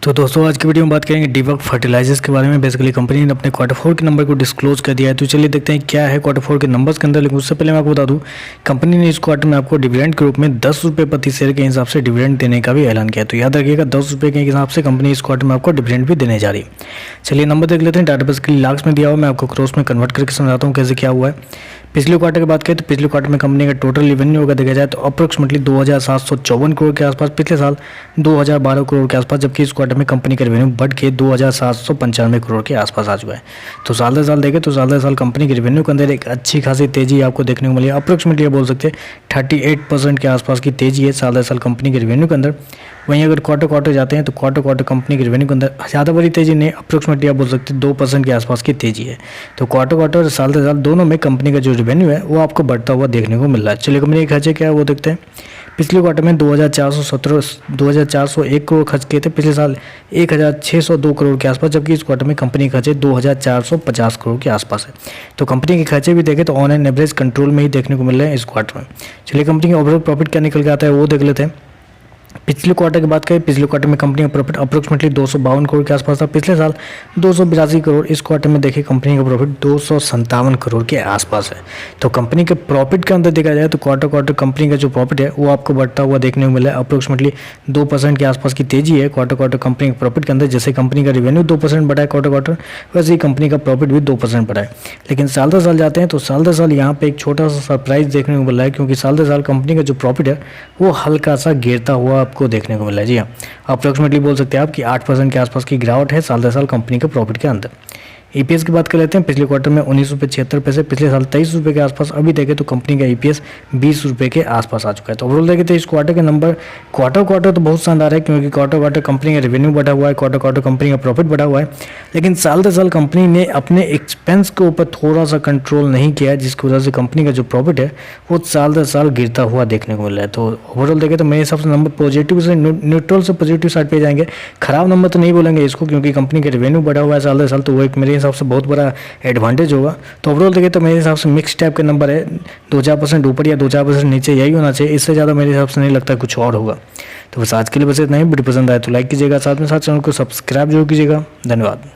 तो दोस्तों आज की वीडियो में बात करेंगे डीवर्क फर्टिलाइजर्स के बारे में। बेसिकली कंपनी ने अपने क्वार्टर 4 के नंबर को डिस्क्लोज कर दिया है। तो चलिए देखते हैं क्या है क्वार्टर 4 के नंबर्स के अंदर। लेकिन उससे पहले मैं आपको बता दूं, कंपनी ने इस क्वार्टर में आपको डिविडेंड के रूप में 10 रुपये प्रति शेयर के हिसाब से डिविडेंड देने का भी ऐलान किया। तो याद रखिएगा 10 रुपये के हिसाब से कंपनी इस क्वार्टर में आपको डिविडेंड भी देने जा रही है। चलिए नंबर देख लेते हैं। डाटा बेस के लिए लाख्स में दिया हुआ, मैं आपको क्रॉस में कन्वर्ट करके समझाता हूँ कैसे क्या हुआ है। पिछले क्वार्टर की बात करें तो पिछले क्वार्टर में कंपनी का टोटल रेवेन्यू अगर देखा जाए तो अप्रोक्सीमेटली 2754 करोड़ के आसपास, पिछले साल 2012 करोड़ के आसपास, जबकि इस क्वार्टर में कंपनी का रेवेन्यू बढ़ के 2795 करोड़ के आसपास आ चुका है। तो साल दर साल देखें तो साल दर साल कंपनी के रेवेन्यू के अंदर एक अच्छी खासी तेजी आपको देखने को मिली है। अप्रोक्सीमेटली बोल सकते हैं 38% के आसपास की तेजी है साल दर साल कंपनी के रेवेन्यू के अंदर। वहीं अगर क्वार्टर जाते हैं तो क्वार्टर कंपनी के रेवेन्यू के अंदर ज़्यादा बड़ी तेजी नहीं, अप्रोक्सीमेटली आप बोल सकते हैं 2% के आसपास की तेजी है। तो क्वार्टर और साल दर साल दोनों में कंपनी का जो रेवेन्यू है वो आपको बढ़ता हुआ देखने को मिल रहा है। चलिए कंपनी के खर्चे क्या है वो देखते हैं। पिछले क्वार्टर में 2401 करोड़ खर्च किए थे, पिछले साल 1602 करोड़ के आसपास, जबकि इस क्वार्टर में कंपनी के खर्चे 2450 करोड़ के आसपास है। तो कंपनी के खर्चे भी देखें तो ऑन एन एवरेज कंट्रोल में ही देखने को मिल रहे हैं इस क्वार्टर में। चलिए कंपनी का ओवरऑल प्रॉफिट क्या निकल के आता है वो देख लेते हैं। पिछले क्वार्टर की बात करें, पिछले क्वार्टर में कंपनी का प्रॉफिट अप्रोक्सीमेटली 252 करोड़ के आसपास था, पिछले साल 282 करोड़। इस क्वार्टर में देखिए कंपनी का प्रॉफिट 257 करोड़ के आसपास है। तो कंपनी के प्रॉफिट के अंदर देखा जाए तो क्वार्टर कंपनी का जो प्रॉफिट है वो आपको बढ़ता हुआ देखने को मिला है। अप्रोक्सीमेटली 2% के आसपास की तेजी है क्वार्टर कंपनी के प्रॉफिट के अंदर। जैसे कंपनी का रेवेन्यू 2% बढ़ा है क्वार्टर, वैसे ही कंपनी का प्रॉफिट भी 2% बढ़ा है। लेकिन साल दर साल जाते हैं तो साल दर साल यहाँ पे एक छोटा सा सरप्राइज देखने को मिल रहा है, क्योंकि साल दर साल कंपनी का जो प्रॉफिट है वो हल्का सा गिरता हुआ आपको देखने को मिला है। जी हाँ, अप्रोक्सीमेटली बोल सकते हैं आप कि 8% के आसपास की गिरावट है साल दर साल कंपनी के प्रॉफिट के अंदर। ईपीएस की बात कर लेते हैं। पिछले क्वार्टर में 19.76 रुपये, पिछले साल 23 रुपये के आसपास। अभी देखें तो कंपनी का ईपीएस 20 रुपये के आसपास आ चुका है। तो ओवरऑल देखें तो इस क्वार्टर के नंबर क्वार्टर तो बहुत शानदार है, क्योंकि क्वार्टर कंपनी का रेवेन्यू बढ़ा हुआ है, क्वार्टर कंपनी का प्रॉफिट बढ़ा हुआ है। लेकिन साल दर साल कंपनी ने अपने एक्सपेंस के ऊपर थोड़ा सा कंट्रोल नहीं किया है, जिसकी वजह से कंपनी का जो प्रॉफिट है वो साल दर साल गिरता हुआ देखने को मिल रहा है। तो ओवरऑल देखें तो मेरे हिसाब से नंबर पॉजिटिव से न्यूट्रल से पॉजिटिव साइड पे जाएंगे। खराब नंबर तो नहीं बोलेंगे इसको, क्योंकि कंपनी का रेवेन्यू बढ़ा हुआ है साल दर साल, तो वो एक मेरे हिसाब से बहुत बड़ा एडवांटेज होगा। तो ओवरऑल देखें तो मेरे हिसाब से मिक्स टाइप के नंबर है, 2-4% ऊपर या 2-4% नीचे यही होना चाहिए। इससे ज़्यादा मेरे हिसाब से नहीं लगता कुछ और होगा। तो बस आज के लिए बस इतना ही। वीडियो पसंद आए तो लाइक कीजिएगा, साथ में साथ चैनल को सब्सक्राइब जरूर कीजिएगा। धन्यवाद।